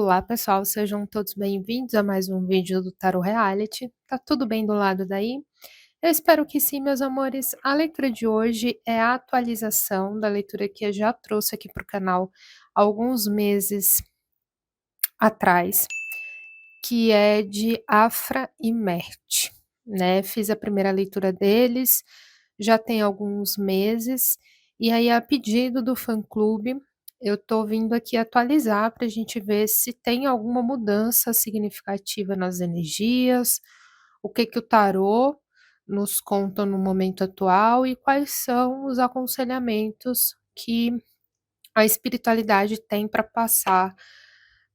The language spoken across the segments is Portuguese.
Olá pessoal, sejam todos bem-vindos a mais um vídeo do Tarot Reality. Tá tudo bem do lado daí? Eu espero que sim, meus amores. A leitura de hoje é a atualização da leitura que eu já trouxe aqui para o canal há alguns meses atrás, que é de Afra e Mert, né? Fiz a primeira leitura deles, já tem alguns meses, e aí a pedido do fã-clube, eu tô vindo aqui atualizar para a gente ver se tem alguma mudança significativa nas energias, o que que o tarô nos conta no momento atual e quais são os aconselhamentos que a espiritualidade tem para passar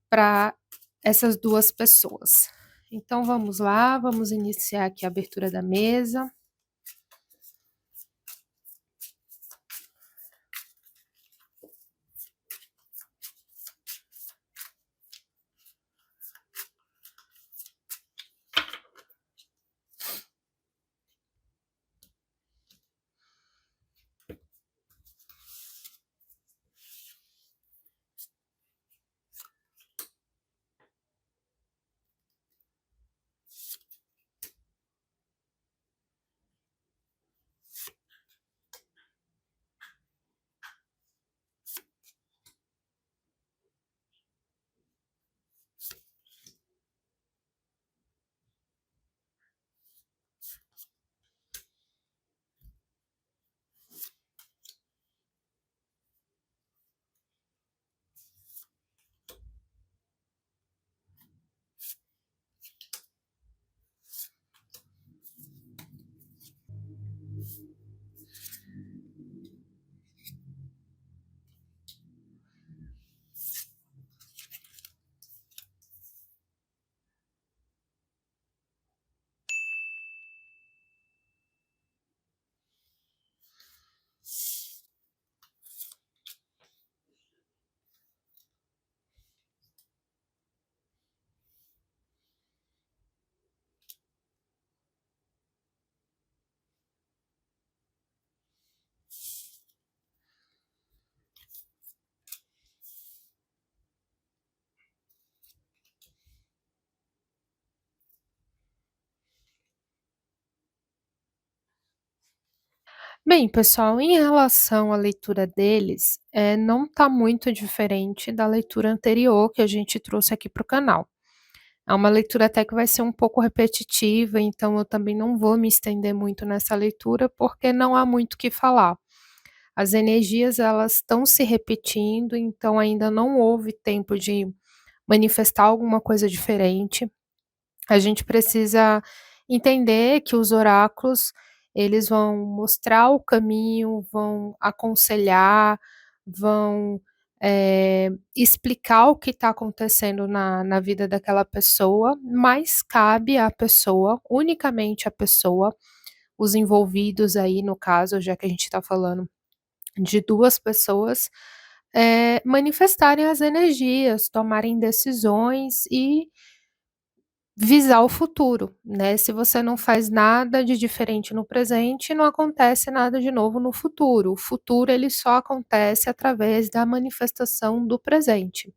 para essas duas pessoas. Então vamos lá, vamos iniciar aqui a abertura da mesa. Bem, pessoal, em relação à leitura deles, não tá muito diferente da leitura anterior que a gente trouxe aqui para o canal. É uma leitura até que vai ser um pouco repetitiva, então eu também não vou me estender muito nessa leitura, porque não há muito o que falar. As energias, elas estão se repetindo, então ainda não houve tempo de manifestar alguma coisa diferente. A gente precisa entender que os oráculos, eles vão mostrar o caminho, vão aconselhar, vão, explicar o que está acontecendo na vida daquela pessoa, mas cabe à pessoa, unicamente à pessoa, os envolvidos aí no caso, já que a gente está falando de 2 pessoas, manifestarem as energias, tomarem decisões e visar o futuro, né, se você não faz nada de diferente no presente, não acontece nada de novo no futuro. O futuro, ele só acontece através da manifestação do presente,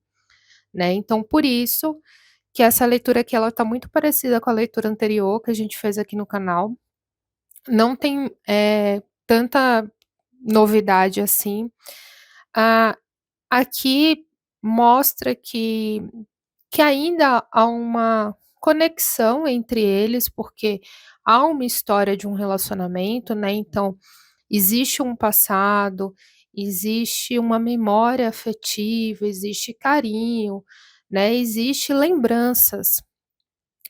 né. Então por isso que essa leitura aqui, ela tá muito parecida com a leitura anterior que a gente fez aqui no canal. Não tem, tanta novidade assim. Ah, aqui mostra que ainda há uma conexão entre eles, porque há uma história de um relacionamento, né, então existe um passado, existe uma memória afetiva, existe carinho, né, existe lembranças.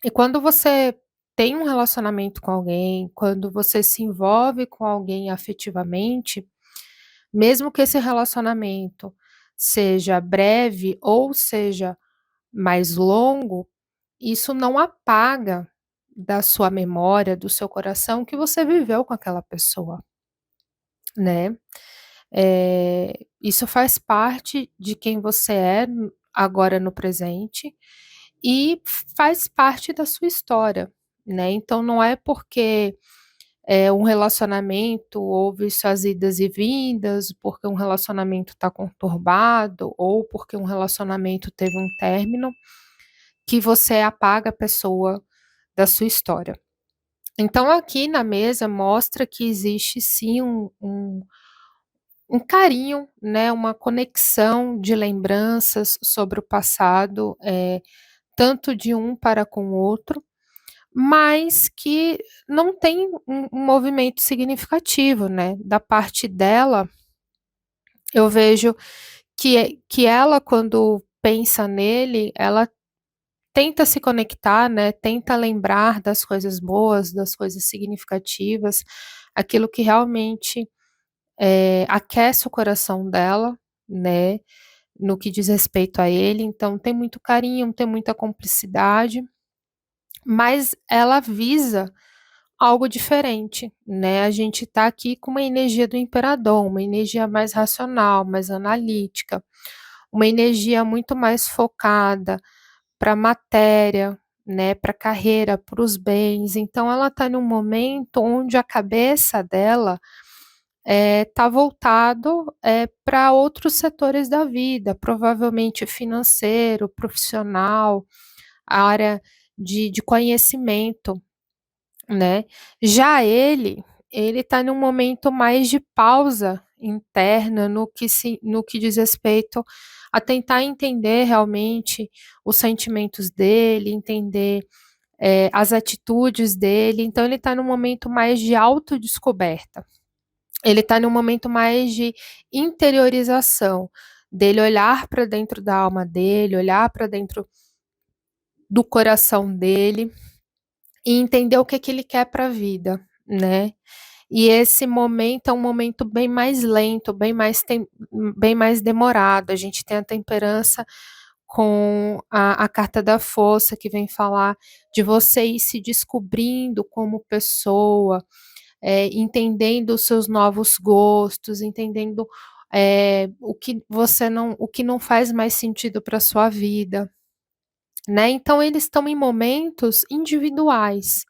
E quando você tem um relacionamento com alguém, quando você se envolve com alguém afetivamente, mesmo que esse relacionamento seja breve ou seja mais longo, isso não apaga da sua memória, do seu coração, que você viveu com aquela pessoa, né. Isso faz parte de quem você é agora no presente, e faz parte da sua história, né. Então não é porque, um relacionamento houve suas idas e vindas, porque um relacionamento está conturbado, ou porque um relacionamento teve um término, que você apaga a pessoa da sua história. Então, aqui na mesa mostra que existe sim um carinho, né, uma conexão de lembranças sobre o passado, tanto de um para com o outro, mas que não tem um movimento significativo, né, da parte dela. Eu vejo que ela, quando pensa nele, ela tenta se conectar, né, tenta lembrar das coisas boas, das coisas significativas, aquilo que realmente, aquece o coração dela, né, no que diz respeito a ele. Então tem muito carinho, tem muita cumplicidade, mas ela visa algo diferente, né. A gente tá aqui com uma energia do imperador, uma energia mais racional, mais analítica, uma energia muito mais focada para a matéria, né, para a carreira, para os bens. Então ela está num momento onde a cabeça dela está voltado, para outros setores da vida, provavelmente financeiro, profissional, a área de conhecimento, né. Já ele está num momento mais de pausa interna no que diz respeito a tentar entender realmente os sentimentos dele, entender, as atitudes dele. Então ele está num momento mais de autodescoberta. Ele está num momento mais de interiorização, dele olhar para dentro da alma dele, olhar para dentro do coração dele e entender o que que ele quer para a vida, né. E esse momento é um momento bem mais lento, bem mais demorado. A gente tem a temperança com a carta da força, que vem falar de você ir se descobrindo como pessoa, entendendo os seus novos gostos, entendendo, o que não faz mais sentido para sua vida, né. Então eles estão em momentos individuais,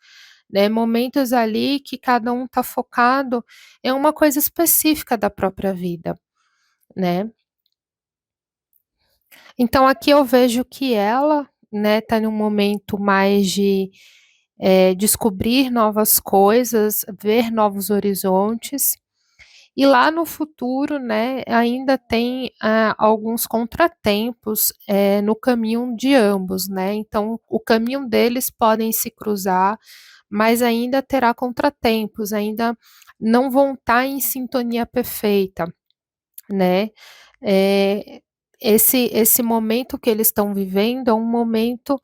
né, momentos ali que cada um está focado em uma coisa específica da própria vida, né. Então aqui eu vejo que ela, né, tá num momento mais de, descobrir novas coisas, ver novos horizontes, e lá no futuro, né, ainda tem, alguns contratempos, no caminho de ambos, né. Então o caminho deles podem se cruzar, mas ainda terá contratempos, ainda não vão estar em sintonia perfeita, né. Eh, esse momento que eles estão vivendo é um momento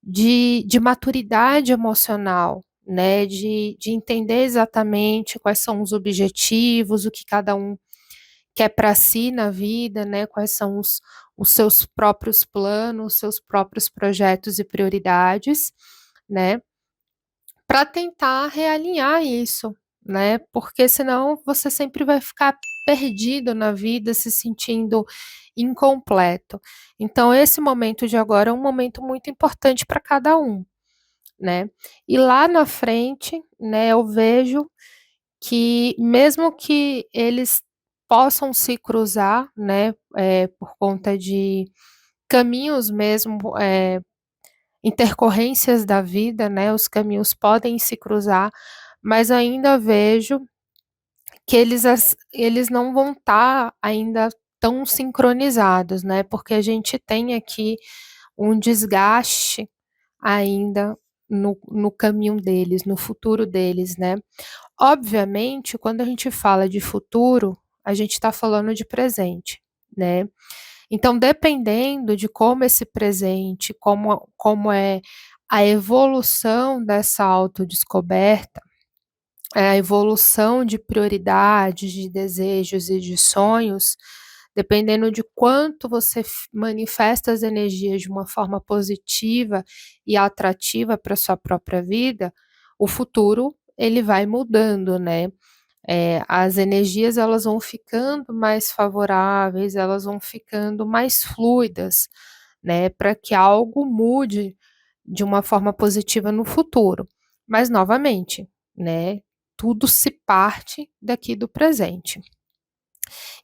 de maturidade emocional, né, de entender exatamente quais são os objetivos, o que cada um quer para si na vida, né, quais são os seus próprios planos, seus próprios projetos e prioridades, né. Para tentar realinhar isso, né, porque senão você sempre vai ficar perdido na vida, se sentindo incompleto. Então esse momento de agora é um momento muito importante para cada um, né. E lá na frente, né, eu vejo que mesmo que eles possam se cruzar, né, por conta de caminhos mesmo, intercorrências da vida, né, os caminhos podem se cruzar, mas ainda vejo que eles não vão estar ainda tão sincronizados, né, porque a gente tem aqui um desgaste ainda no caminho deles, no futuro deles, né. Obviamente, quando a gente fala de futuro, a gente está falando de presente, né. Então, dependendo de como esse presente, como é a evolução dessa autodescoberta, a evolução de prioridades, de desejos e de sonhos, dependendo de quanto você manifesta as energias de uma forma positiva e atrativa para sua própria vida, o futuro ele vai mudando, né. As energias elas vão ficando mais favoráveis, elas vão ficando mais fluidas, né, para que algo mude de uma forma positiva no futuro. Mas novamente, né, tudo se parte daqui do presente.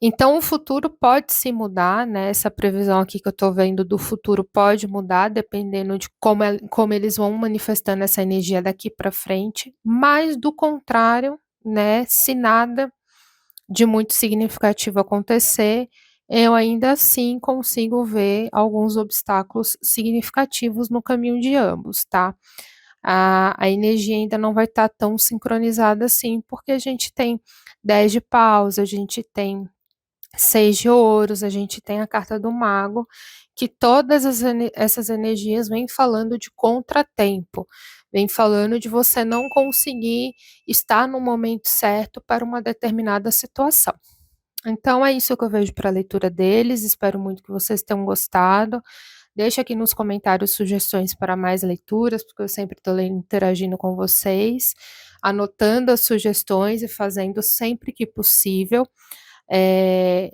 Então o futuro pode se mudar, né, essa previsão aqui que eu estou vendo do futuro pode mudar dependendo de como eles vão manifestando essa energia daqui para frente, mas do contrário, né, se nada de muito significativo acontecer, eu ainda assim consigo ver alguns obstáculos significativos no caminho de ambos, tá. A energia ainda não vai estar tão sincronizada assim, porque a gente tem 10 de paus, a gente tem 6 de ouros, a gente tem a carta do mago, que todas essas energias vêm falando de contratempo, vem falando de você não conseguir estar no momento certo para uma determinada situação. Então é isso que eu vejo para a leitura deles, espero muito que vocês tenham gostado. Deixa aqui nos comentários sugestões para mais leituras, porque eu sempre estou interagindo com vocês, anotando as sugestões e fazendo sempre que possível.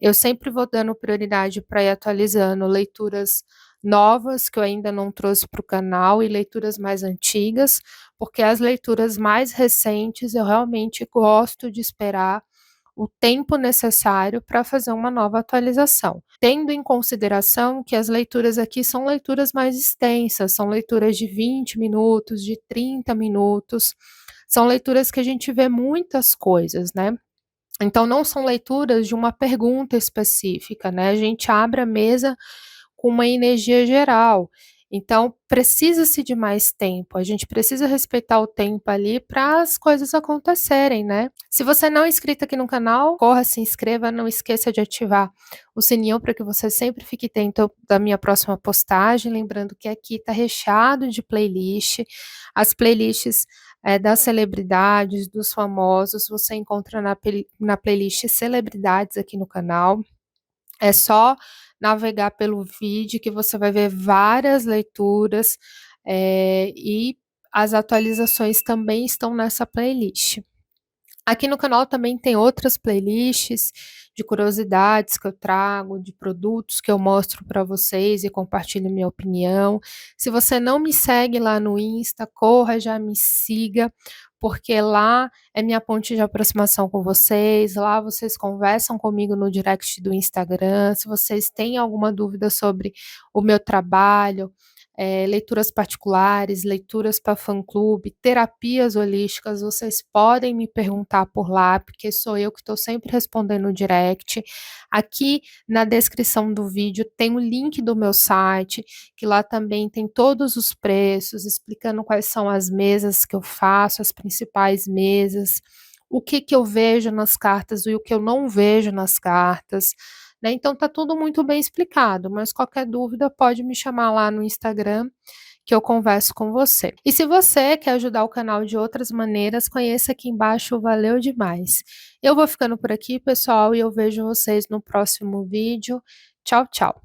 Eu sempre vou dando prioridade para ir atualizando leituras novas que eu ainda não trouxe para o canal e leituras mais antigas, porque as leituras mais recentes eu realmente gosto de esperar o tempo necessário para fazer uma nova atualização, tendo em consideração que as leituras aqui são leituras mais extensas, são leituras de 20 minutos, de 30 minutos, são leituras que a gente vê muitas coisas, né? Então não são leituras de uma pergunta específica, né, a gente abre a mesa com uma energia geral, então precisa-se de mais tempo, a gente precisa respeitar o tempo ali para as coisas acontecerem, né. Se você não é inscrito aqui no canal, corra, se inscreva, não esqueça de ativar o sininho para que você sempre fique atento da minha próxima postagem, lembrando que aqui está recheado de playlist, as playlists das celebridades, dos famosos, você encontra na playlist celebridades aqui no canal. É só navegar pelo vídeo que você vai ver várias leituras, e as atualizações também estão nessa playlist. Aqui no canal também tem outras playlists de curiosidades que eu trago, de produtos que eu mostro para vocês e compartilho minha opinião. Se você não me segue lá no Insta, corra, já me siga, porque lá é minha ponte de aproximação com vocês, lá vocês conversam comigo no direct do Instagram, se vocês têm alguma dúvida sobre o meu trabalho, leituras particulares, leituras para fã-clube, terapias holísticas, vocês podem me perguntar por lá, porque sou eu que estou sempre respondendo no direct. Aqui na descrição do vídeo tem o link do meu site, que lá também tem todos os preços, explicando quais são as mesas que eu faço, as principais mesas, o que eu vejo nas cartas e o que eu não vejo nas cartas, né, então tá tudo muito bem explicado, mas qualquer dúvida pode me chamar lá no Instagram, que eu converso com você. E se você quer ajudar o canal de outras maneiras, conheça aqui embaixo o Valeu Demais. Eu vou ficando por aqui, pessoal, e eu vejo vocês no próximo vídeo. Tchau, tchau.